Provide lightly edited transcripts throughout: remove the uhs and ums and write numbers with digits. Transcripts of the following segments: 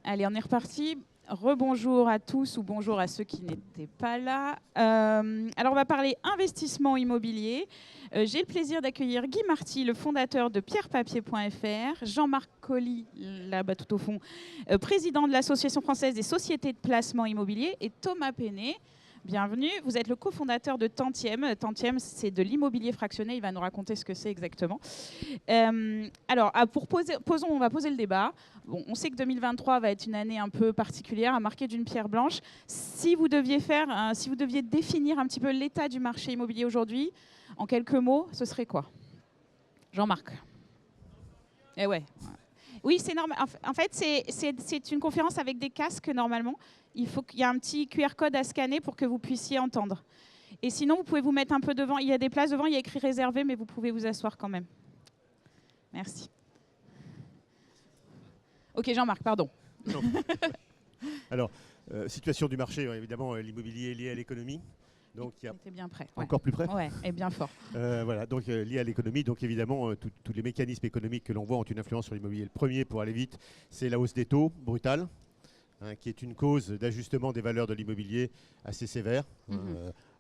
Allez, on est reparti. Rebonjour à tous ou bonjour à ceux qui n'étaient pas là. Alors, on va parler investissement immobilier. J'ai le plaisir d'accueillir Guy Marty, le fondateur de pierrepapier.fr, Jean-Marc Colly, là-bas tout au fond, président de l'Association française des sociétés de placement immobilier, et Thomas Péné. Bienvenue, vous êtes le cofondateur de Tantième. Tantième, c'est de l'immobilier fractionné. Il va nous raconter ce que c'est exactement. Alors, on va poser le débat. Bon, on sait que 2023 va être une année un peu particulière, à marquer d'une pierre blanche. Si vous deviez définir un petit peu l'état du marché immobilier aujourd'hui, en quelques mots, ce serait quoi? Jean-Marc. Eh ouais. Oui, c'est normal. En fait, c'est une conférence avec des casques normalement. Il y a un petit QR code à scanner pour que vous puissiez entendre. Et sinon, vous pouvez vous mettre un peu devant. Il y a des places devant, il y a écrit réservé, mais vous pouvez vous asseoir quand même. Merci. Ok, Jean-Marc, pardon. Alors, situation du marché, évidemment, l'immobilier est lié à l'économie. Donc, il y a bien prêt. Encore plus près. Ouais, et bien fort. Voilà, donc lié à l'économie. Donc évidemment, tous les mécanismes économiques que l'on voit ont une influence sur l'immobilier. Le premier, pour aller vite, c'est la hausse des taux brutale, qui est une cause d'ajustement des valeurs de l'immobilier assez sévère.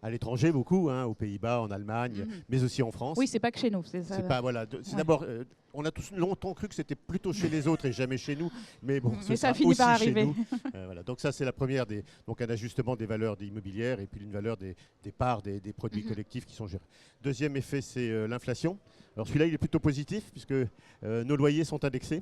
À l'étranger, beaucoup, aux Pays-Bas, en Allemagne, mais aussi en France. Oui, c'est pas que chez nous. C'est ouais. D'abord, on a tous longtemps cru que c'était plutôt chez les autres et jamais chez nous. Mais bon, ça a fini par arriver. Voilà. Donc ça, c'est la première donc un ajustement des valeurs immobilières et puis une valeur des parts des produits collectifs qui sont gérés. Deuxième effet, c'est l'inflation. Alors celui-là, il est plutôt positif puisque nos loyers sont indexés.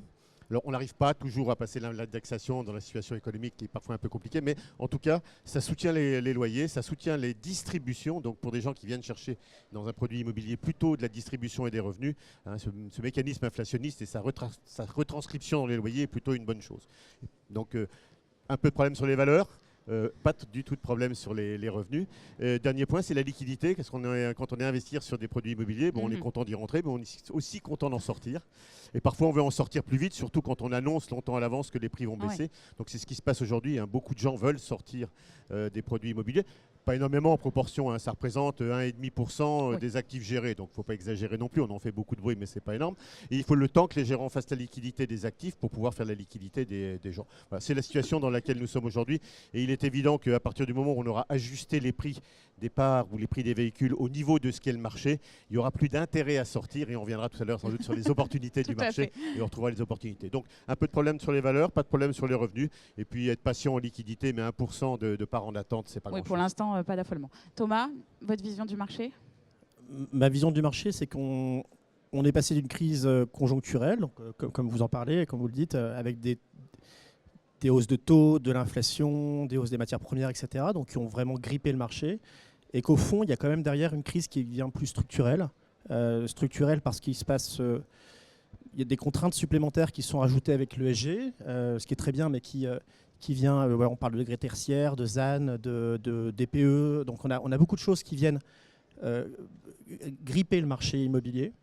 Alors, on n'arrive pas toujours à passer l'indexation dans la situation économique qui est parfois un peu compliquée, mais en tout cas, ça soutient les loyers, ça soutient les distributions. Donc, pour des gens qui viennent chercher dans un produit immobilier plutôt de la distribution et des revenus, ce mécanisme inflationniste et sa retranscription dans les loyers est plutôt une bonne chose. Donc, un peu de problème sur les valeurs. Pas du tout de problème sur les revenus. Dernier point, c'est la liquidité. Quand on est investir sur des produits immobiliers, on est content d'y rentrer, mais on est aussi content d'en sortir. Et parfois, on veut en sortir plus vite, surtout quand on annonce longtemps à l'avance que les prix vont baisser. Donc, c'est ce qui se passe aujourd'hui. Beaucoup de gens veulent sortir des produits immobiliers. Pas énormément en proportion, ça représente 1,5% des actifs gérés, donc il ne faut pas exagérer non plus, on en fait beaucoup de bruit mais ce n'est pas énorme. Et il faut le temps que les gérants fassent la liquidité des actifs pour pouvoir faire la liquidité des gens. Voilà, c'est la situation dans laquelle nous sommes aujourd'hui et il est évident qu'à partir du moment où on aura ajusté les prix des parts ou les prix des véhicules au niveau de ce qu'est le marché, il n'y aura plus d'intérêt à sortir et on reviendra tout à l'heure sans doute sur les opportunités du marché et on retrouvera les opportunités. Donc un peu de problème sur les valeurs, pas de problème sur les revenus et puis être patient en liquidité mais 1% de parts en attente, c'est pas grand-chose. Pour l'instant, pas d'affolement. Thomas, votre vision du marché? Ma vision du marché, c'est qu'on est passé d'une crise conjoncturelle, donc, comme vous en parlez, comme vous le dites, avec des hausses de taux, de l'inflation, des hausses des matières premières, etc., donc qui ont vraiment grippé le marché, et qu'au fond, il y a quand même derrière une crise qui est bien plus structurelle. Structurelle parce qu'il se passe... il y a des contraintes supplémentaires qui sont ajoutées avec l'ESG, ce qui est très bien, mais qui vient, on parle de degré tertiaire, de ZAN, de DPE, donc on a beaucoup de choses qui viennent gripper le marché immobilier.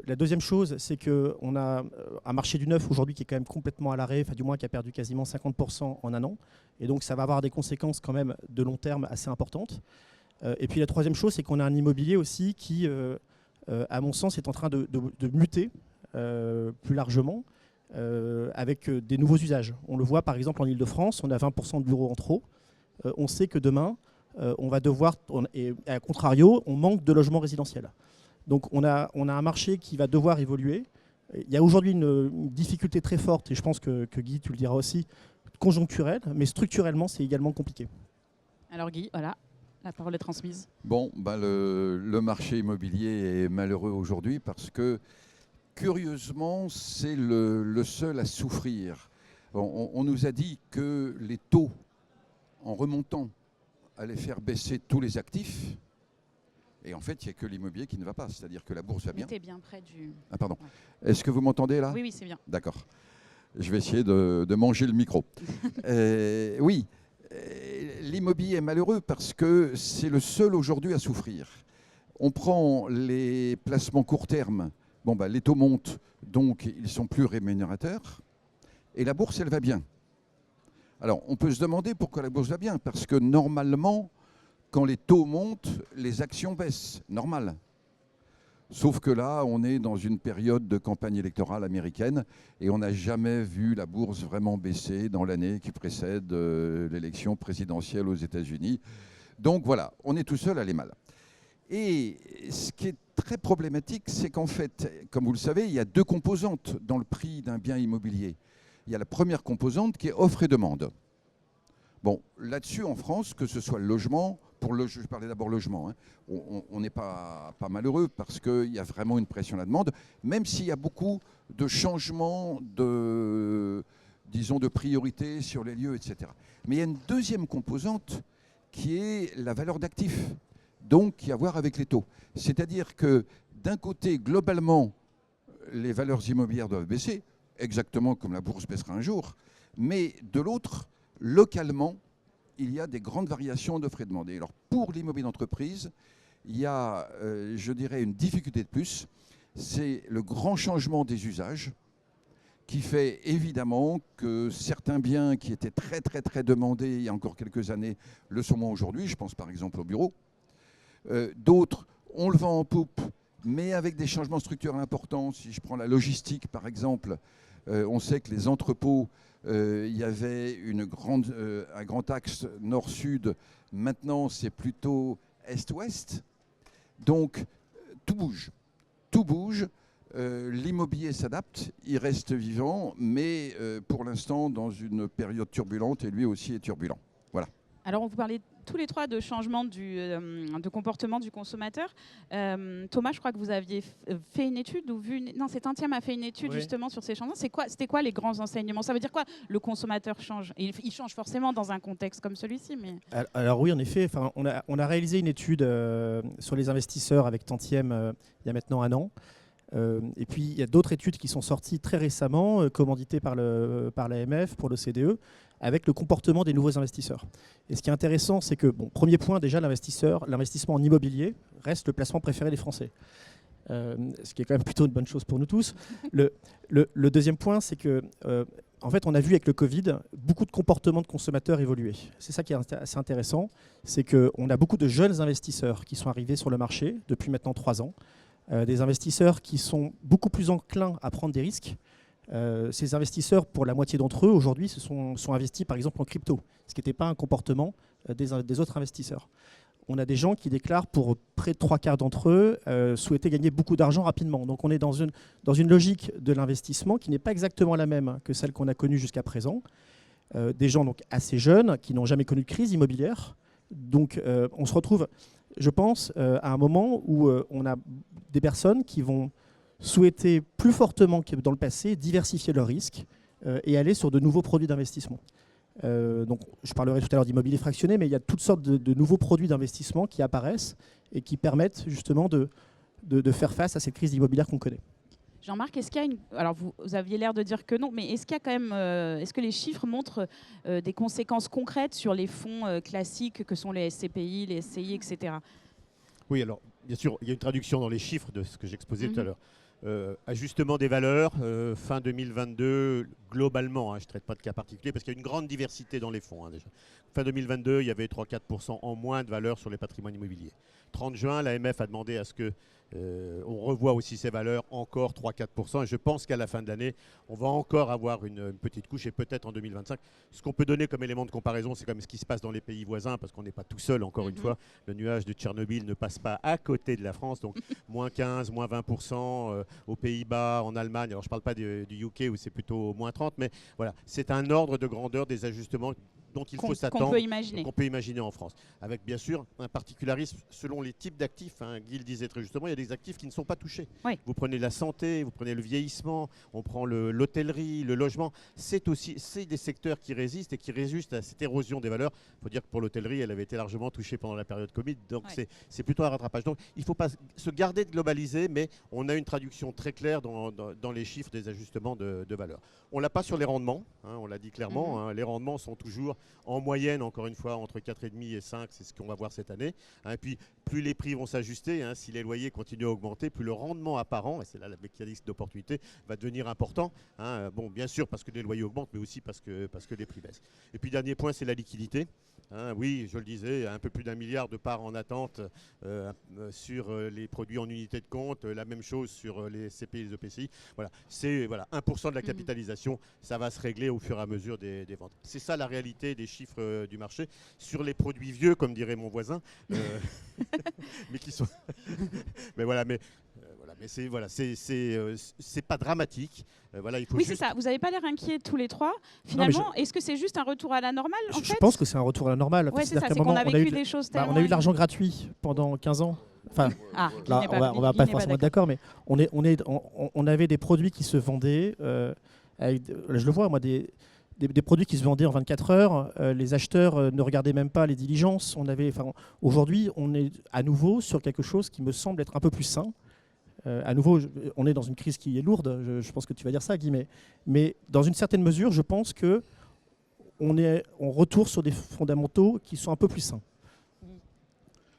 La deuxième chose, c'est qu'on a un marché du neuf aujourd'hui qui est quand même complètement à l'arrêt, enfin du moins qui a perdu quasiment 50% en un an, et donc ça va avoir des conséquences quand même de long terme assez importantes. Et puis la troisième chose, c'est qu'on a un immobilier aussi qui, à mon sens, est en train de muter plus largement, avec des nouveaux usages. On le voit par exemple en Ile-de-France, on a 20% de bureaux en trop. On sait que demain, on va devoir, et à contrario, on manque de logements résidentiels. Donc on a un marché qui va devoir évoluer. Il y a aujourd'hui une difficulté très forte, et je pense que Guy, tu le diras aussi, conjoncturelle, mais structurellement, c'est également compliqué. Alors Guy, voilà, la parole est transmise. Bon, le marché immobilier est malheureux aujourd'hui parce que curieusement, c'est le seul à souffrir. On nous a dit que les taux, en remontant, allaient faire baisser tous les actifs. Et en fait, il n'y a que l'immobilier qui ne va pas. C'est-à-dire que la bourse va bien. Mettez bien près du... Ah, pardon. Ouais. Est-ce que vous m'entendez là? Oui, c'est bien. D'accord. Je vais essayer de manger le micro. Oui, l'immobilier est malheureux parce que c'est le seul aujourd'hui à souffrir. On prend les placements court terme. Les taux montent, donc ils sont plus rémunérateurs. Et la bourse, elle va bien. Alors, on peut se demander pourquoi la bourse va bien. Parce que normalement, quand les taux montent, les actions baissent. Normal. Sauf que là, on est dans une période de campagne électorale américaine et on n'a jamais vu la bourse vraiment baisser dans l'année qui précède l'élection présidentielle aux États-Unis. Donc voilà, on est tout seul à aller mal. Et ce qui est très problématique, c'est qu'en fait, comme vous le savez, il y a deux composantes dans le prix d'un bien immobilier. Il y a la première composante qui est offre et demande. Bon, là-dessus, en France, que ce soit le logement, je parlais d'abord logement, hein, on n'est pas malheureux parce qu'il y a vraiment une pression à la demande, même s'il y a beaucoup de changements disons, de priorité sur les lieux, etc. Mais il y a une deuxième composante qui est la valeur d'actif, donc qui a à voir avec les taux. C'est-à-dire que d'un côté, globalement, les valeurs immobilières doivent baisser, exactement comme la bourse baissera un jour, mais de l'autre, localement, il y a des grandes variations d'offres et demandées. Alors pour l'immobilier d'entreprise, il y a, je dirais, une difficulté de plus, c'est le grand changement des usages qui fait évidemment que certains biens qui étaient très très très demandés il y a encore quelques années le sont moins aujourd'hui. Je pense par exemple au bureau. D'autres, on le vend en poupe, mais avec des changements structurels importants. Si je prends la logistique par exemple, on sait que les entrepôts, il y avait un grand axe nord-sud. Maintenant, c'est plutôt est-ouest. Donc, tout bouge. Tout bouge. L'immobilier s'adapte, il reste vivant, mais pour l'instant dans une période turbulente, et lui aussi est turbulent. Voilà. Alors, vous parlez tous les trois de changement de comportement du consommateur. Thomas, je crois que vous aviez fait une étude ou vu... Non, c'est Intiem a fait une étude justement sur ces changements. C'était quoi les grands enseignements? Ça veut dire quoi le consommateur change? Il change forcément dans un contexte comme celui-ci. Mais... Alors oui, en effet, on a réalisé une étude sur les investisseurs avec Tantiem il y a maintenant 1 an. Et puis il y a d'autres études qui sont sorties très récemment, commanditées par l'AMF, pour l'OCDE, avec le comportement des nouveaux investisseurs. Et ce qui est intéressant, c'est que, premier point, déjà, l'investissement en immobilier reste le placement préféré des Français. Ce qui est quand même plutôt une bonne chose pour nous tous. Le deuxième point, c'est que, en fait, on a vu avec le Covid beaucoup de comportements de consommateurs évoluer. C'est ça qui est assez intéressant, c'est qu'on a beaucoup de jeunes investisseurs qui sont arrivés sur le marché depuis maintenant 3 ans. Des investisseurs qui sont beaucoup plus enclins à prendre des risques. Ces investisseurs, pour la moitié d'entre eux, aujourd'hui, sont investis par exemple en crypto, ce qui n'était pas un comportement des autres investisseurs. On a des gens qui déclarent, pour près de 3/4 d'entre eux, souhaiter gagner beaucoup d'argent rapidement. Donc on est dans une logique de l'investissement qui n'est pas exactement la même que celle qu'on a connue jusqu'à présent. Des gens donc assez jeunes, qui n'ont jamais connu de crise immobilière. Donc on se retrouve, je pense, à un moment où on a des personnes qui vont souhaiter plus fortement que dans le passé diversifier leurs risques et aller sur de nouveaux produits d'investissement. Donc, je parlerai tout à l'heure d'immobilier fractionné, mais il y a toutes sortes de nouveaux produits d'investissement qui apparaissent et qui permettent justement de faire face à cette crise immobilière qu'on connaît. Jean-Marc, est-ce qu'il y a une... Alors, vous aviez l'air de dire que non, mais est-ce qu'il y a quand même... est-ce que les chiffres montrent des conséquences concrètes sur les fonds classiques que sont les SCPI, les SCI, etc. Oui, alors, bien sûr, il y a une traduction dans les chiffres de ce que j'exposais tout à l'heure. Ajustement des valeurs, fin 2022, globalement, je ne traite pas de cas particuliers, parce qu'il y a une grande diversité dans les fonds. Déjà. Fin 2022, il y avait 3-4% en moins de valeur sur les patrimoines immobiliers. 30 juin, l'AMF a demandé à ce que on revoie aussi ces valeurs encore 3-4%. Et je pense qu'à la fin de l'année, on va encore avoir une petite couche, et peut-être en 2025. Ce qu'on peut donner comme élément de comparaison, c'est quand même ce qui se passe dans les pays voisins, parce qu'on n'est pas tout seul, encore une fois. Le nuage de Tchernobyl ne passe pas à côté de la France. Donc, moins 15, moins 20% aux Pays-Bas, en Allemagne. Alors, je ne parle pas du UK où c'est plutôt moins 30, mais voilà, c'est un ordre de grandeur des ajustements dont il faut s'attendre, qu'on peut imaginer en France. Avec bien sûr un particularisme selon les types d'actifs. Guy le disait très justement, il y a des actifs qui ne sont pas touchés. Oui. Vous prenez la santé, vous prenez le vieillissement, on prend l'hôtellerie, le logement. C'est des secteurs qui résistent et qui résistent à cette érosion des valeurs. Il faut dire que pour l'hôtellerie, elle avait été largement touchée pendant la période Covid. Donc c'est plutôt un rattrapage. Donc il ne faut pas se garder de globaliser, mais on a une traduction très claire dans les chiffres des ajustements de valeurs. On ne l'a pas sur les rendements, on l'a dit clairement. Les rendements sont toujours En moyenne, encore une fois, entre 4,5 et 5, c'est ce qu'on va voir cette année. Et puis, plus les prix vont s'ajuster, si les loyers continuent à augmenter, plus le rendement apparent, et c'est là le mécanisme d'opportunité, va devenir important. Bon, bien sûr, parce que les loyers augmentent, mais aussi parce que les prix baissent. Et puis, dernier point, c'est la liquidité. Oui, je le disais, un peu plus d'1 milliard de parts en attente sur les produits en unité de compte, la même chose sur les CPI et les EPCI. Voilà, c'est 1% de la capitalisation, ça va se régler au fur et à mesure des ventes. C'est ça la réalité des chiffres du marché. Sur les produits vieux, comme dirait mon voisin, mais qui sont... c'est pas dramatique. Il faut Oui, juste... c'est ça. Vous n'avez pas l'air inquiets tous les trois. Finalement, est-ce que c'est juste un retour à la normale en fait? Je pense que c'est un retour à la normale. Ouais, c'est ça, c'est qu'on a vécu des choses tellement... on a eu de l'argent gratuit pendant 15 ans. Enfin, là, on va pas forcément être d'accord, mais on avait des produits qui se vendaient. Je le vois, moi, des produits qui se vendaient en 24 heures. Les acheteurs ne regardaient même pas les diligences. Aujourd'hui, on est à nouveau sur quelque chose qui me semble être un peu plus sain. À nouveau, on est dans une crise qui est lourde. Je pense que tu vas dire ça, Guy, mais dans une certaine mesure, je pense que on retourne sur des fondamentaux qui sont un peu plus sains.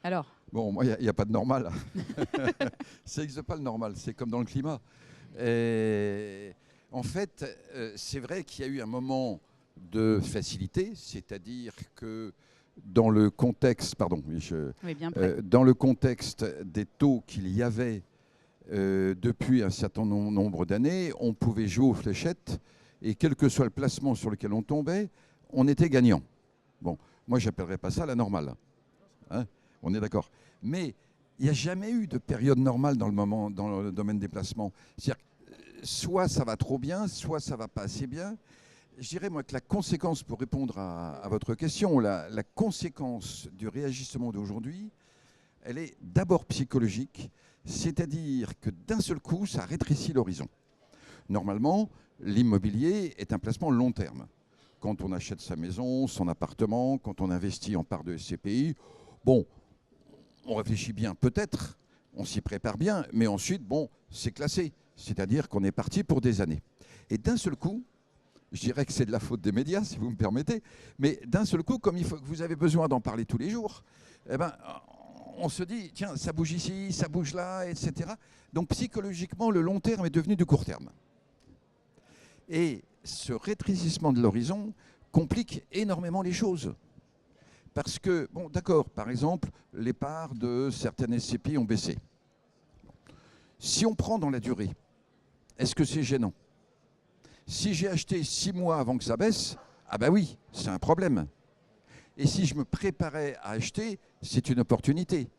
Alors bon, moi, il n'y a pas de normal. Ça n'existe pas le normal. C'est comme dans le climat. Et en fait, c'est vrai qu'il y a eu un moment de facilité, c'est-à-dire que dans le contexte, dans le contexte des taux qu'il y avait depuis un certain nombre d'années, on pouvait jouer aux fléchettes et quel que soit le placement sur lequel on tombait, on était gagnant. Bon, moi, je n'appellerais pas ça la normale. On est d'accord. Mais il n'y a jamais eu de période normale dans le domaine des placements. C'est-à-dire soit ça va trop bien, soit ça ne va pas assez bien. Je dirais, moi, que la conséquence, pour répondre à votre question, la conséquence du réagissement d'aujourd'hui, elle est d'abord psychologique, c'est-à-dire que d'un seul coup, ça rétrécit l'horizon. Normalement, l'immobilier est un placement long terme. Quand on achète sa maison, son appartement, quand on investit en part de SCPI, bon, on réfléchit bien peut-être, on s'y prépare bien, mais ensuite, bon, c'est classé. C'est-à-dire qu'on est parti pour des années. Et d'un seul coup, je dirais que c'est de la faute des médias, si vous me permettez, mais d'un seul coup, comme vous avez besoin d'en parler tous les jours, on se dit, tiens, ça bouge ici, ça bouge là, etc. Donc psychologiquement, le long terme est devenu du court terme. Et ce rétrécissement de l'horizon complique énormément les choses. Parce que, bon, d'accord, par exemple, les parts de certaines SCPI ont baissé. Si on prend dans la durée, est-ce que c'est gênant? Si j'ai acheté 6 mois avant que ça baisse, ah ben oui, c'est un problème. Et si je me préparais à acheter, c'est une opportunité.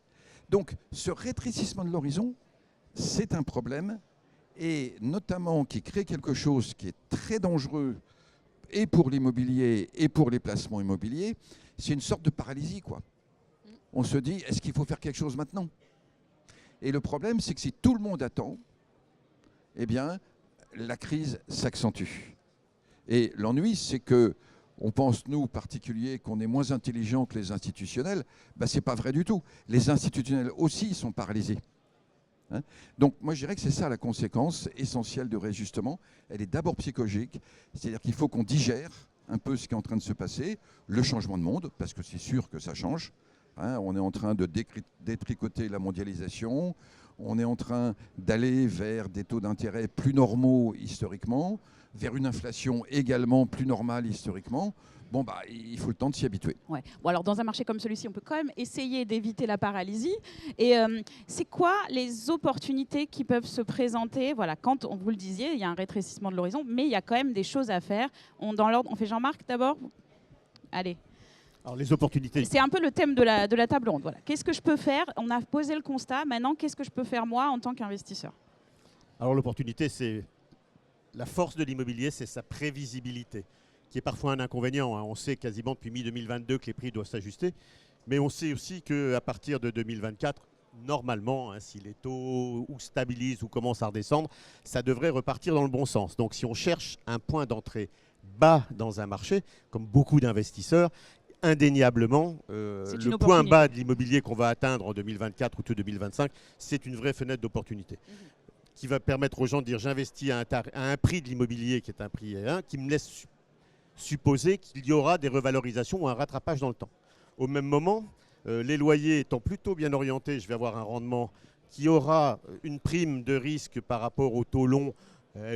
Donc, ce rétrécissement de l'horizon, c'est un problème, et notamment qui crée quelque chose qui est très dangereux, et pour l'immobilier, et pour les placements immobiliers, c'est une sorte de paralysie, quoi. On se dit, est-ce qu'il faut faire quelque chose maintenant? Et le problème, c'est que si tout le monde attend, eh bien, la crise s'accentue. Et l'ennui, c'est que on pense, nous, particuliers, qu'on est moins intelligents que les institutionnels. Ben, ce n'est pas vrai du tout. Les institutionnels aussi sont paralysés. Donc, moi, je dirais que c'est ça la conséquence essentielle du réajustement. Elle est d'abord psychologique, c'est-à-dire qu'il faut qu'on digère un peu ce qui est en train de se passer, le changement de monde, parce que c'est sûr que ça change. On est en train de détricoter la mondialisation, on est en train d'aller vers des taux d'intérêt plus normaux historiquement, vers une inflation également plus normale historiquement. Bon, bah, il faut le temps de s'y habituer. Ouais. Bon, alors, dans un marché comme celui-ci, on peut quand même essayer d'éviter la paralysie. Et c'est quoi les opportunités qui peuvent se présenter? Voilà, quand, vous le disiez, il y a un rétrécissement de l'horizon, mais il y a quand même des choses à faire. Dans l'ordre, on fait Jean-Marc d'abord? Allez. Alors, les opportunités. C'est un peu le thème de la table ronde. Voilà. Qu'est-ce que je peux faire? On a posé le constat. Maintenant, qu'est-ce que je peux faire, moi, en tant qu'investisseur? Alors, l'opportunité, c'est la force de l'immobilier, c'est sa prévisibilité, qui est parfois un inconvénient. On sait quasiment depuis mi-2022 que les prix doivent s'ajuster, mais on sait aussi qu'à partir de 2024, normalement, si les taux ou stabilisent ou commencent à redescendre, ça devrait repartir dans le bon sens. Donc, si on cherche un point d'entrée bas dans un marché, comme beaucoup d'investisseurs, indéniablement, le point bas de l'immobilier qu'on va atteindre en 2024 ou tout 2025, c'est une vraie fenêtre d'opportunité qui va permettre aux gens de dire j'investis à un prix de l'immobilier qui est un prix qui me laisse supposer qu'il y aura des revalorisations ou un rattrapage dans le temps. Au même moment, les loyers étant plutôt bien orientés, je vais avoir un rendement qui aura une prime de risque par rapport au taux long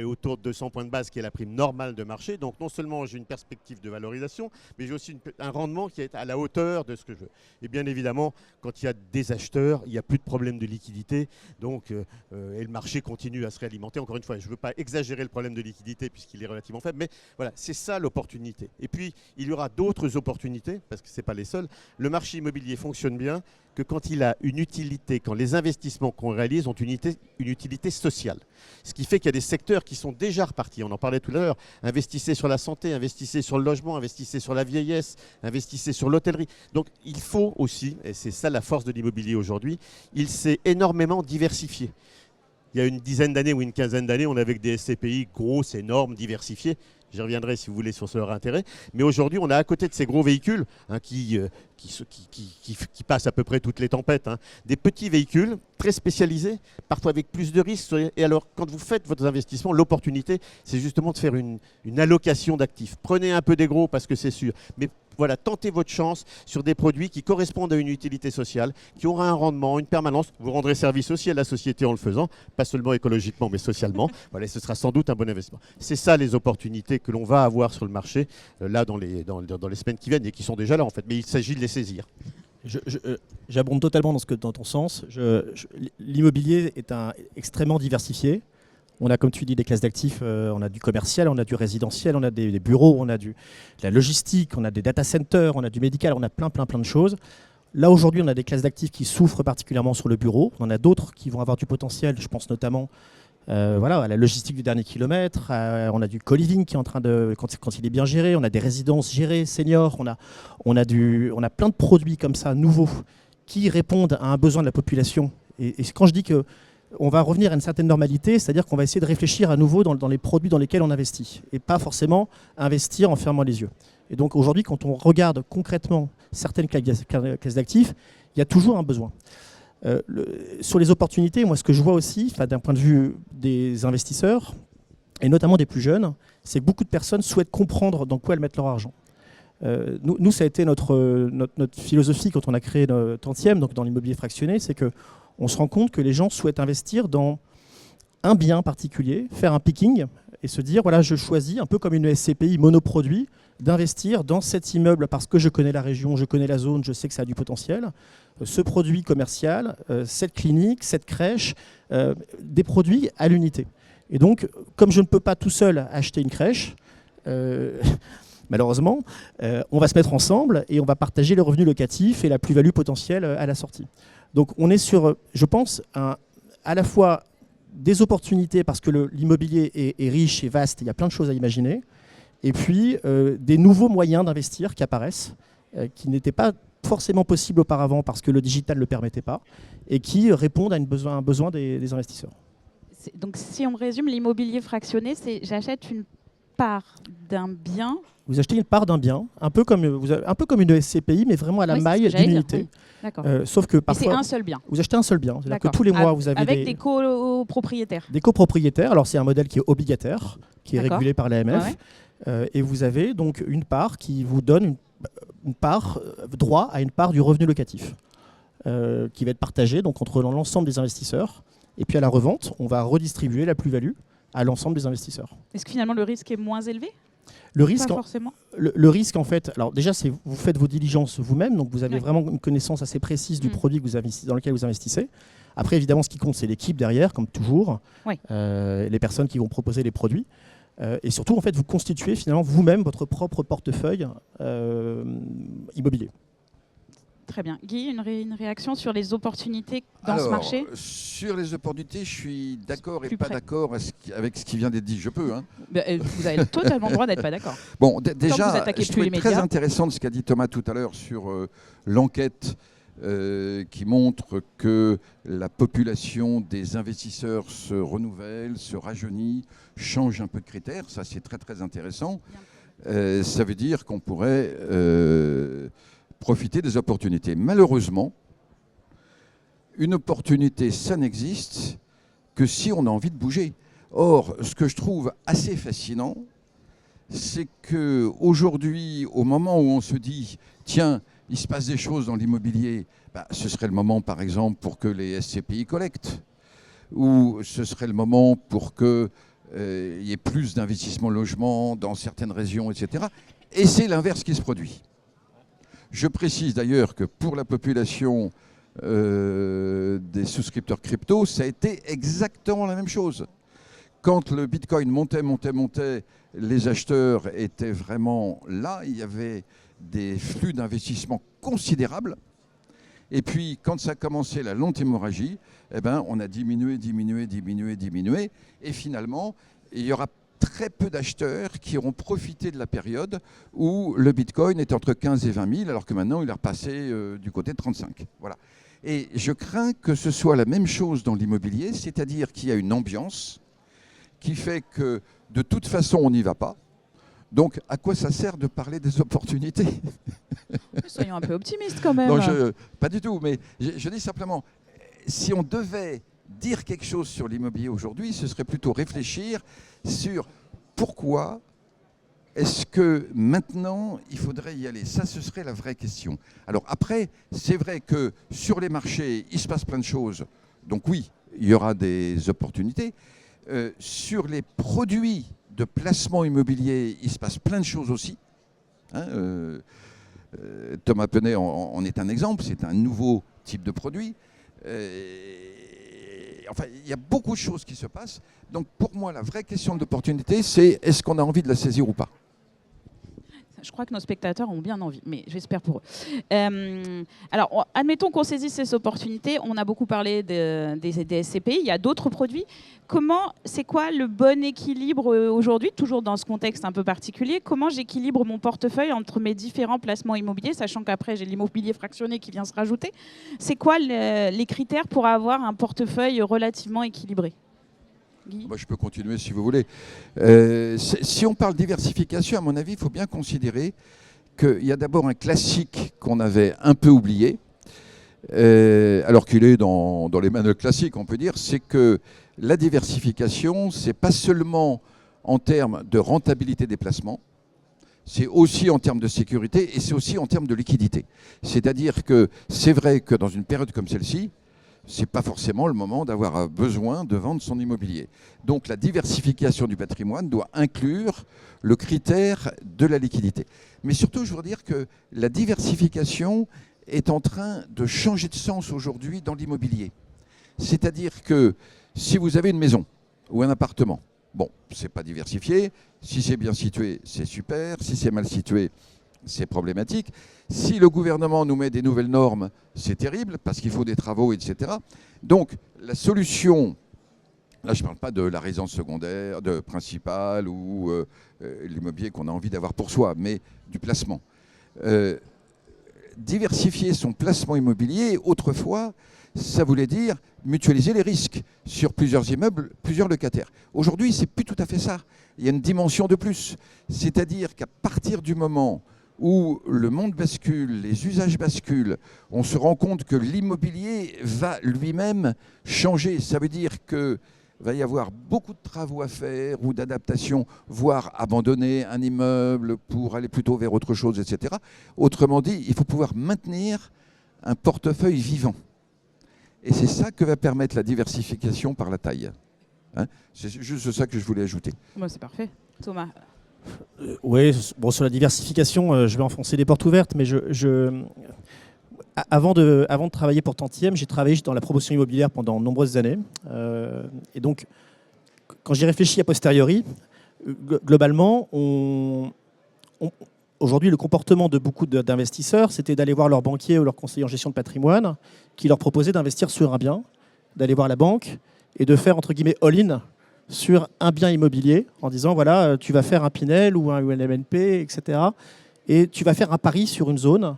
autour de 200 points de base, qui est la prime normale de marché. Donc non seulement j'ai une perspective de valorisation, mais j'ai aussi un rendement qui est à la hauteur de ce que je veux. Et bien évidemment, quand il y a des acheteurs, il n'y a plus de problème de liquidité, donc, et le marché continue à se réalimenter. Encore une fois, je ne veux pas exagérer le problème de liquidité puisqu'il est relativement faible, mais voilà, c'est ça l'opportunité. Et puis, il y aura d'autres opportunités, parce que ce n'est pas les seules. Le marché immobilier fonctionne bien que quand il a une utilité, quand les investissements qu'on réalise ont une utilité sociale. Ce qui fait qu'il y a des secteurs qui sont déjà repartis. On en parlait tout à l'heure. Investissez sur la santé, investissez sur le logement, investissez sur la vieillesse, investissez sur l'hôtellerie. Donc il faut aussi, et c'est ça la force de l'immobilier aujourd'hui, il s'est énormément diversifié. Il y a une dizaine d'années ou une quinzaine d'années, on avait des SCPI grosses, énormes, diversifiées. J'y reviendrai si vous voulez sur leur intérêt. Mais aujourd'hui, on a à côté de ces gros véhicules qui passent à peu près toutes les tempêtes, des petits véhicules très spécialisés, parfois avec plus de risques. Et alors, quand vous faites votre investissement, l'opportunité, c'est justement de faire une allocation d'actifs. Prenez un peu des gros parce que c'est sûr. Mais voilà, tentez votre chance sur des produits qui correspondent à une utilité sociale, qui aura un rendement, une permanence. Vous rendrez service aussi à la société en le faisant, pas seulement écologiquement, mais socialement. Voilà, ce sera sans doute un bon investissement. C'est ça les opportunités que l'on va avoir sur le marché, là, dans les semaines qui viennent, et qui sont déjà là, en fait. Mais il s'agit de les saisir. J'abonde totalement dans ton sens. L'immobilier est extrêmement diversifié. On a, comme tu dis, des classes d'actifs, on a du commercial, on a du résidentiel, on a des bureaux, on a de la logistique, on a des data centers, on a du médical, on a plein de choses. Là, aujourd'hui, on a des classes d'actifs qui souffrent particulièrement sur le bureau. On en a d'autres qui vont avoir du potentiel. Je pense notamment à la logistique du dernier kilomètre. On a du co-living qui est en train de, quand il est bien géré. On a des résidences gérées, seniors. On a plein de produits comme ça, nouveaux, qui répondent à un besoin de la population. Et quand je dis que on va revenir à une certaine normalité, c'est-à-dire qu'on va essayer de réfléchir à nouveau dans les produits dans lesquels on investit et pas forcément investir en fermant les yeux. Et donc aujourd'hui, quand on regarde concrètement certaines classes d'actifs, il y a toujours un besoin. Sur les opportunités, moi ce que je vois aussi, d'un point de vue des investisseurs, et notamment des plus jeunes, c'est que beaucoup de personnes souhaitent comprendre dans quoi elles mettent leur argent. Nous, ça a été notre philosophie quand on a créé Tantième, donc dans l'immobilier fractionné, c'est que on se rend compte que les gens souhaitent investir dans un bien particulier, faire un picking et se dire, voilà, je choisis, un peu comme une SCPI monoproduit, d'investir dans cet immeuble parce que je connais la région, je connais la zone, je sais que ça a du potentiel. Ce produit commercial, cette clinique, cette crèche, des produits à l'unité. Et donc, comme je ne peux pas tout seul acheter une crèche, malheureusement, on va se mettre ensemble et on va partager les revenus locatifs et la plus-value potentielle à la sortie. Donc on est sur, je pense, à la fois des opportunités parce que l'immobilier est riche et vaste, il y a plein de choses à imaginer, et puis des nouveaux moyens d'investir qui apparaissent, qui n'étaient pas forcément possibles auparavant parce que le digital ne le permettait pas, et qui répondent à un besoin des investisseurs. Donc si on résume, l'immobilier fractionné, c'est j'achète une part d'un bien. Vous achetez une part d'un bien, un peu comme une SCPI, mais vraiment à la maille d'une unité. Oui. Sauf que parfois, c'est un seul bien. Vous achetez un seul bien. C'est-à-dire que tous les mois, vous avez avec des copropriétaires. Des copropriétaires. Alors, c'est un modèle qui est obligataire, qui est régulé par l'AMF. Ouais. Et vous avez donc une part qui vous donne une part, droit à une part du revenu locatif, qui va être partagé donc, entre l'ensemble des investisseurs. Et puis à la revente, on va redistribuer la plus-value à l'ensemble des investisseurs. Est-ce que finalement, le risque est moins élevé ? Le risque, pas forcément. Le risque, en fait, alors déjà, c'est vous faites vos diligences vous-même, donc vous avez vraiment une connaissance assez précise du produit que dans lequel vous investissez. Après, évidemment, ce qui compte, c'est l'équipe derrière, comme toujours, les personnes qui vont proposer les produits. Et surtout, en fait, vous constituez finalement vous-même votre propre portefeuille immobilier. Très bien. Guy, une réaction sur les opportunités dans ce marché ? Sur les opportunités, je suis d'accord et pas d'accord avec ce qui vient d'être dit. Je peux. Vous avez totalement le droit d'être pas d'accord. Bon, déjà, je trouvais très intéressant ce qu'a dit Thomas tout à l'heure sur l'enquête qui montre que la population des investisseurs se renouvelle, se rajeunit, change un peu de critères. Ça, c'est très, très intéressant. Ça veut dire qu'on pourrait profiter des opportunités. Malheureusement, une opportunité, ça n'existe que si on a envie de bouger. Or, ce que je trouve assez fascinant, c'est qu'aujourd'hui, au moment où on se dit, tiens, il se passe des choses dans l'immobilier, ce serait le moment, par exemple, pour que les SCPI collectent, ou ce serait le moment pour qu'il y ait plus d'investissement logement dans certaines régions, etc. Et c'est l'inverse qui se produit. Je précise d'ailleurs que pour la population des souscripteurs crypto, ça a été exactement la même chose. Quand le Bitcoin montait, les acheteurs étaient vraiment là, il y avait des flux d'investissement considérables. Et puis, quand ça a commencé la lente hémorragie, on a diminué. Et finalement, il y aura très peu d'acheteurs qui auront profité de la période où le Bitcoin était entre 15 et 20 000, alors que maintenant, il est repassé du côté de 35. Voilà. Et je crains que ce soit la même chose dans l'immobilier, c'est-à-dire qu'il y a une ambiance qui fait que de toute façon, on n'y va pas. Donc, à quoi ça sert de parler des opportunités? Soyons un peu optimistes quand même. Non, pas du tout, mais je dis simplement, si on devait dire quelque chose sur l'immobilier aujourd'hui, ce serait plutôt réfléchir sur pourquoi est-ce que maintenant il faudrait y aller. Ça, ce serait la vraie question. Alors après, c'est vrai que sur les marchés, il se passe plein de choses. Donc oui, il y aura des opportunités. Sur les produits de placement immobilier, il se passe plein de choses aussi. Thomas Penet en est un exemple, c'est un nouveau type de produit. Enfin, il y a beaucoup de choses qui se passent. Donc pour moi, la vraie question d'opportunité, c'est est-ce qu'on a envie de la saisir ou pas? Je crois que nos spectateurs ont bien envie, mais j'espère pour eux. Alors, admettons qu'on saisisse ces opportunités. On a beaucoup parlé des SCPI. Il y a d'autres produits. C'est quoi le bon équilibre aujourd'hui, toujours dans ce contexte un peu particulier? Comment j'équilibre mon portefeuille entre mes différents placements immobiliers, sachant qu'après, j'ai l'immobilier fractionné qui vient se rajouter? C'est quoi les critères pour avoir un portefeuille relativement équilibré? Je peux continuer si vous voulez. Si on parle diversification, à mon avis, il faut bien considérer qu'il y a d'abord un classique qu'on avait un peu oublié, alors qu'il est dans les manuels classiques, on peut dire, c'est que la diversification, c'est pas seulement en termes de rentabilité des placements, c'est aussi en termes de sécurité et c'est aussi en termes de liquidité. C'est-à-dire que c'est vrai que dans une période comme celle-ci, ce n'est pas forcément le moment d'avoir besoin de vendre son immobilier. Donc la diversification du patrimoine doit inclure le critère de la liquidité. Mais surtout, je veux dire que la diversification est en train de changer de sens aujourd'hui dans l'immobilier. C'est-à-dire que si vous avez une maison ou un appartement, bon, ce n'est pas diversifié. Si c'est bien situé, c'est super. Si c'est mal situé, c'est problématique. Si le gouvernement nous met des nouvelles normes, c'est terrible parce qu'il faut des travaux, etc. Donc la solution, là je ne parle pas de la résidence secondaire, de principale ou l'immobilier qu'on a envie d'avoir pour soi, mais du placement. Diversifier son placement immobilier, autrefois, ça voulait dire mutualiser les risques sur plusieurs immeubles, plusieurs locataires. Aujourd'hui, ce n'est plus tout à fait ça. Il y a une dimension de plus. C'est-à-dire qu'à partir du moment où le monde bascule, les usages basculent, on se rend compte que l'immobilier va lui-même changer. Ça veut dire qu'il va y avoir beaucoup de travaux à faire ou d'adaptation, voire abandonner un immeuble pour aller plutôt vers autre chose, etc. Autrement dit, il faut pouvoir maintenir un portefeuille vivant. Et c'est ça que va permettre la diversification par la taille. C'est juste ça que je voulais ajouter. Bon, c'est parfait. Thomas. Oui, bon, sur la diversification, je vais enfoncer des portes ouvertes, mais avant de travailler pour Tantième, j'ai travaillé dans la promotion immobilière pendant de nombreuses années. Et donc, quand j'y réfléchis a posteriori, globalement, aujourd'hui, le comportement de beaucoup d'investisseurs, c'était d'aller voir leur banquier ou leur conseiller en gestion de patrimoine qui leur proposait d'investir sur un bien, d'aller voir la banque et de faire, entre guillemets, all-in sur un bien immobilier en disant, voilà, tu vas faire un Pinel ou un UNMNP, etc. Et tu vas faire un pari sur une zone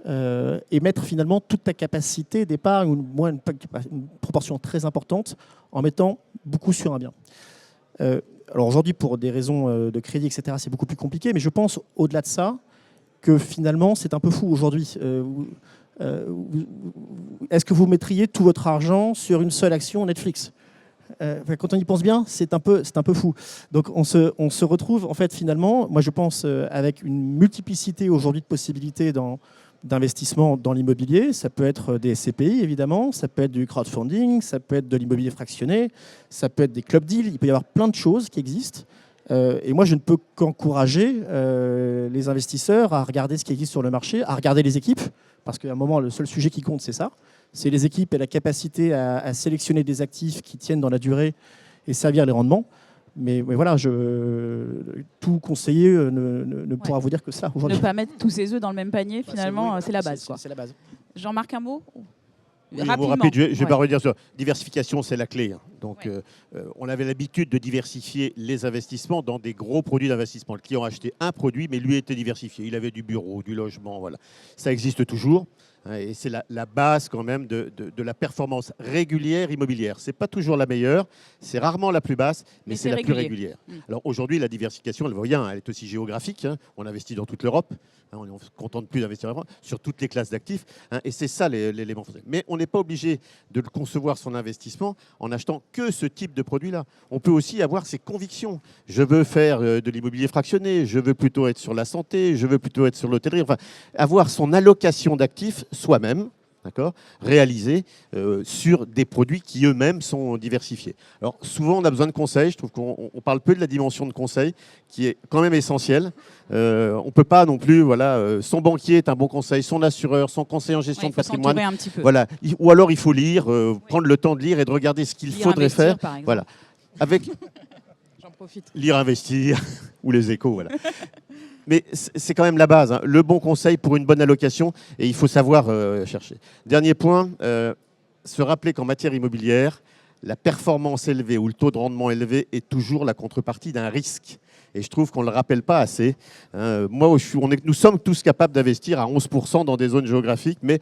et mettre finalement toute ta capacité d'épargne, ou moins une proportion très importante, en mettant beaucoup sur un bien. Alors aujourd'hui, pour des raisons de crédit, etc., c'est beaucoup plus compliqué, mais je pense, au-delà de ça, que finalement, c'est un peu fou aujourd'hui. Est-ce que vous mettriez tout votre argent sur une seule action Netflix ? Quand on y pense bien, c'est un peu fou. Donc on se retrouve en fait finalement, moi je pense, avec une multiplicité aujourd'hui de possibilités d'investissement dans l'immobilier. Ça peut être des SCPI évidemment, ça peut être du crowdfunding, ça peut être de l'immobilier fractionné, ça peut être des club deals, il peut y avoir plein de choses qui existent. Et moi je ne peux qu'encourager les investisseurs à regarder ce qui existe sur le marché, à regarder les équipes, parce qu'à un moment le seul sujet qui compte c'est ça. C'est les équipes et la capacité à sélectionner des actifs qui tiennent dans la durée et servir les rendements. Mais voilà, tout conseiller ne pourra vous dire que ça aujourd'hui. Ne pas mettre tous ses œufs dans le même panier, finalement, c'est la base. C'est la base. Jean-Marc, un mot Oui, un mot rapide, je ne vais pas redire ça. Diversification, c'est la clé. Donc, on avait l'habitude de diversifier les investissements dans des gros produits d'investissement. Le client achetait un produit, mais lui était diversifié. Il avait du bureau, du logement, voilà. Ça existe toujours. Et c'est la base quand même de la performance régulière immobilière. Ce n'est pas toujours la meilleure, c'est rarement la plus basse, mais c'est la plus régulière. Alors aujourd'hui, la diversification, elle ne vaut rien, elle est aussi géographique. On investit dans toute l'Europe, on ne se contente plus d'investir sur toutes les classes d'actifs. Et c'est ça l'élément français. Mais on n'est pas obligé de le concevoir son investissement en achetant que ce type de produit-là. On peut aussi avoir ses convictions. Je veux faire de l'immobilier fractionné, je veux plutôt être sur la santé, je veux plutôt être sur l'hôtellerie. Enfin, avoir son allocation d'actifs soi-même, d'accord, réalisée sur des produits qui eux-mêmes sont diversifiés. Alors souvent on a besoin de conseils, je trouve qu'on parle peu de la dimension de conseil qui est quand même essentielle. On ne peut pas non plus, son banquier est un bon conseil, son assureur, son conseiller en gestion de patrimoine. Un petit peu. Voilà. Ou alors il faut lire, prendre le temps de lire et de regarder ce qu'il faudrait faire. Voilà. Avec J'en profite. Lire, investir ou les échos, voilà. Mais c'est quand même la base, hein. Le bon conseil pour une bonne allocation, et il faut savoir chercher. Dernier point, se rappeler qu'en matière immobilière, la performance élevée ou le taux de rendement élevé est toujours la contrepartie d'un risque. Et je trouve qu'on ne le rappelle pas assez. Nous sommes tous capables d'investir à 11% dans des zones géographiques, mais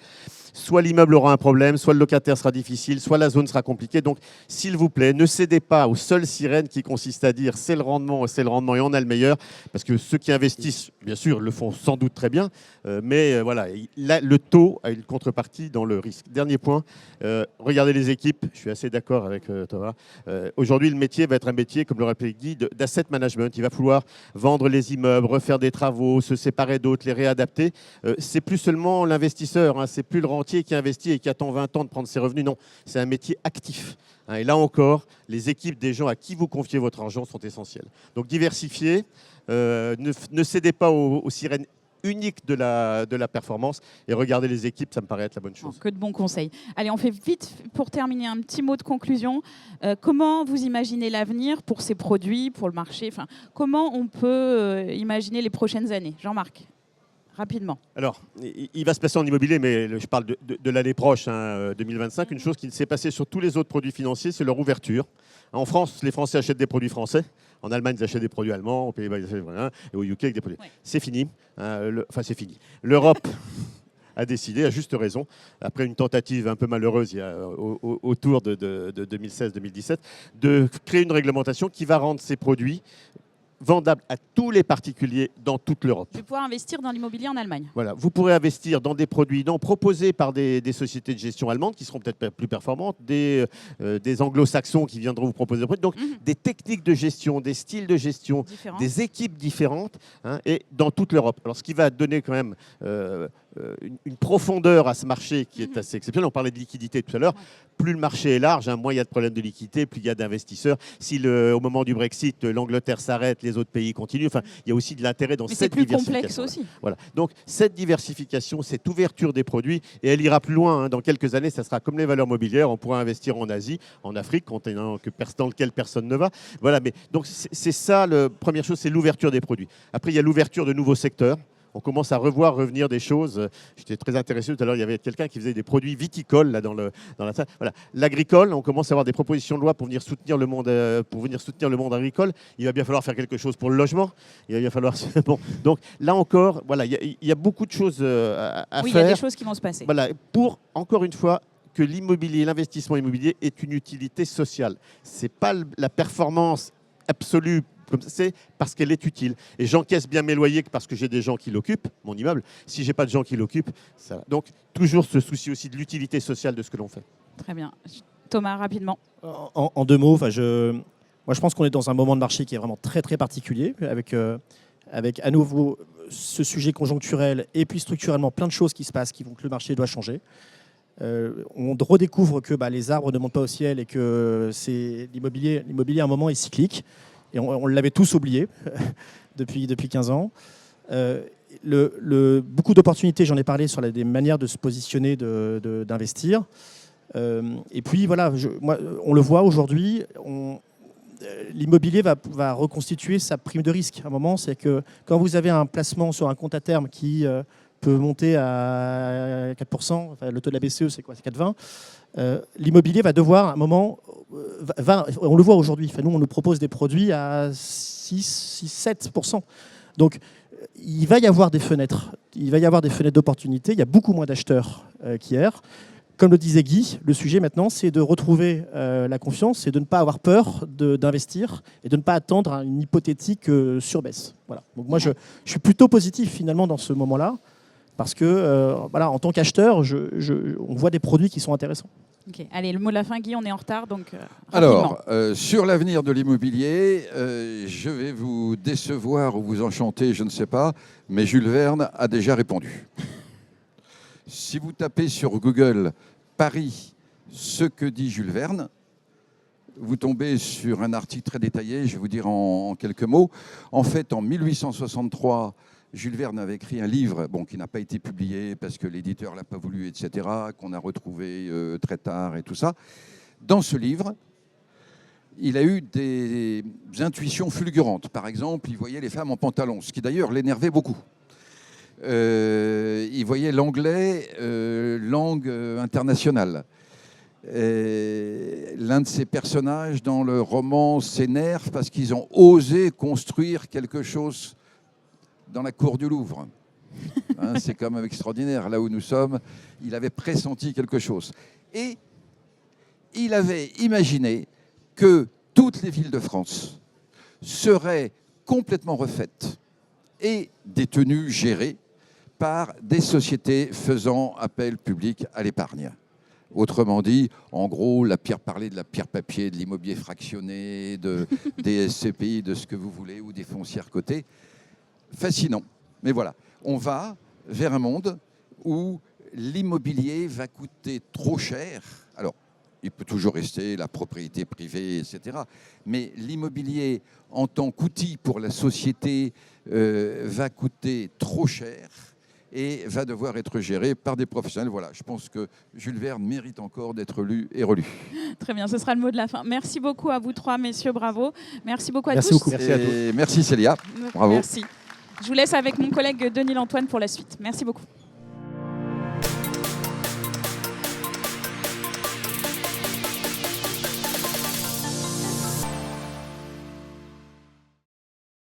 soit l'immeuble aura un problème, soit le locataire sera difficile, soit la zone sera compliquée. Donc, s'il vous plaît, ne cédez pas aux seules sirènes qui consistent à dire c'est le rendement et on a le meilleur. Parce que ceux qui investissent, bien sûr, le font sans doute très bien. Mais le taux a une contrepartie dans le risque. Dernier point, regardez les équipes. Je suis assez d'accord avec Thomas. Aujourd'hui, le métier va être un métier, comme le rappelait Guy, d'asset management. Il va falloir vendre les immeubles, refaire des travaux, se séparer d'autres, les réadapter. C'est plus seulement l'investisseur, hein, c'est plus le rentier qui investit et qui attend 20 ans de prendre ses revenus. Non, c'est un métier actif. Et là encore, les équipes des gens à qui vous confiez votre argent sont essentielles. Donc diversifiez, ne cédez pas aux sirènes uniques de la performance et regardez les équipes, ça me paraît être la bonne chose. Que de bons conseils. Allez, on fait vite pour terminer un petit mot de conclusion. Comment vous imaginez l'avenir pour ces produits, pour le marché, comment on peut imaginer les prochaines années? Jean-Marc, rapidement. Alors, il va se passer en immobilier, mais je parle de l'année proche, 2025. Une chose qui s'est passée sur tous les autres produits financiers, c'est leur ouverture. En France, les Français achètent des produits français. En Allemagne, ils achètent des produits allemands. Aux Pays-Bas, ils achètent et au UK, avec des produits. Ouais. C'est fini. C'est fini. L'Europe a décidé, à juste raison, après une tentative un peu malheureuse autour de 2016-2017, de créer une réglementation qui va rendre ces produits vendable à tous les particuliers dans toute l'Europe. Je vais pouvoir investir dans l'immobilier en Allemagne. Voilà, vous pourrez investir dans des produits proposés par des sociétés de gestion allemandes qui seront peut-être plus performantes, des anglo-saxons qui viendront vous proposer des produits. Donc, des techniques de gestion, des styles de gestion, des équipes différentes, et dans toute l'Europe. Alors, ce qui va donner quand même une profondeur à ce marché qui est assez exceptionnelle. On parlait de liquidité tout à l'heure. Plus le marché est large, moins il y a de problèmes de liquidité, plus il y a d'investisseurs. Si au moment du Brexit, l'Angleterre s'arrête, les autres pays continuent. Enfin, il y a aussi de l'intérêt dans cette diversification. Mais c'est plus complexe aussi. Voilà. Donc, cette diversification, cette ouverture des produits, et elle ira plus loin. Dans quelques années, ça sera comme les valeurs mobilières. On pourra investir en Asie, en Afrique, continent dans lequel personne ne va. Voilà. Mais donc, c'est ça, la première chose, c'est l'ouverture des produits. Après, il y a l'ouverture de nouveaux secteurs. On commence à revenir des choses. J'étais très intéressé tout à l'heure, il y avait quelqu'un qui faisait des produits viticoles là, dans la salle. Voilà. L'agricole, on commence à avoir des propositions de loi pour venir soutenir le monde, agricole. Il va bien falloir faire quelque chose pour le logement. Il va bien falloir. Bon. Donc là encore, voilà, il y a beaucoup de choses à faire. Oui, il y a des choses qui vont se passer. Voilà, pour encore une fois que l'immobilier, l'investissement immobilier est une utilité sociale. C'est pas la performance absolue. C'est parce qu'elle est utile. Et j'encaisse bien mes loyers parce que j'ai des gens qui l'occupent, mon immeuble. Si je n'ai pas de gens qui l'occupent, ça va. Donc, toujours ce souci aussi de l'utilité sociale de ce que l'on fait. Très bien. Thomas, rapidement. En 2 mots, moi je pense qu'on est dans un moment de marché qui est vraiment très très particulier, avec à nouveau ce sujet conjoncturel et puis structurellement plein de choses qui se passent qui font que le marché doit changer. On redécouvre que les arbres ne montent pas au ciel et que l'immobilier à un moment est cyclique. Et on l'avait tous oublié depuis 15 ans. Beaucoup d'opportunités, j'en ai parlé, sur des manières de se positionner, d'investir. Et puis voilà, on le voit aujourd'hui, l'immobilier va reconstituer sa prime de risque. À un moment, c'est que quand vous avez un placement sur un compte à terme qui peut monter à 4%, enfin, le taux de la BCE, c'est quoi? C'est 4,20. L'immobilier va devoir, à un moment, on le voit aujourd'hui, nous, on nous propose des produits à 6-7%. Donc, il va y avoir des fenêtres. Il va y avoir des fenêtres d'opportunité. Il y a beaucoup moins d'acheteurs qu'hier. Comme le disait Guy, le sujet maintenant, c'est de retrouver la confiance et de ne pas avoir peur d'investir et de ne pas attendre une hypothétique surbaisse. Voilà. Donc moi, je suis plutôt positif finalement dans ce moment-là parce que en tant qu'acheteur, on voit des produits qui sont intéressants. Okay. Allez, le mot de la fin, Guy, on est en retard, donc alors, sur l'avenir de l'immobilier, je vais vous décevoir ou vous enchanter, je ne sais pas, mais Jules Verne a déjà répondu. Si vous tapez sur Google Paris, ce que dit Jules Verne, vous tombez sur un article très détaillé, je vais vous dire en quelques mots. En fait, en 1863, Jules Verne avait écrit un livre qui n'a pas été publié parce que l'éditeur ne l'a pas voulu, etc., qu'on a retrouvé très tard et tout ça. Dans ce livre, il a eu des intuitions fulgurantes. Par exemple, il voyait les femmes en pantalon, ce qui d'ailleurs l'énervait beaucoup. Il voyait l'anglais langue internationale. L'un de ses personnages dans le roman s'énerve parce qu'ils ont osé construire quelque chose dans la cour du Louvre. C'est quand même extraordinaire. Là où nous sommes, il avait pressenti quelque chose. Et il avait imaginé que toutes les villes de France seraient complètement refaites et détenues, gérées par des sociétés faisant appel public à l'épargne. Autrement dit, en gros, parler de la pierre papier, de l'immobilier fractionné, des SCPI, de ce que vous voulez, ou des foncières cotées. Fascinant. Mais voilà, on va vers un monde où l'immobilier va coûter trop cher. Alors, il peut toujours rester la propriété privée, etc. Mais l'immobilier, en tant qu'outil pour la société, va coûter trop cher et va devoir être géré par des professionnels. Voilà, je pense que Jules Verne mérite encore d'être lu et relu. Très bien, ce sera le mot de la fin. Merci beaucoup à vous trois, messieurs, bravo. Merci beaucoup à Merci tous. beaucoup. Merci à tous. Merci Célia, bravo. Merci. Je vous laisse avec mon collègue Denis Lantoine pour la suite. Merci beaucoup.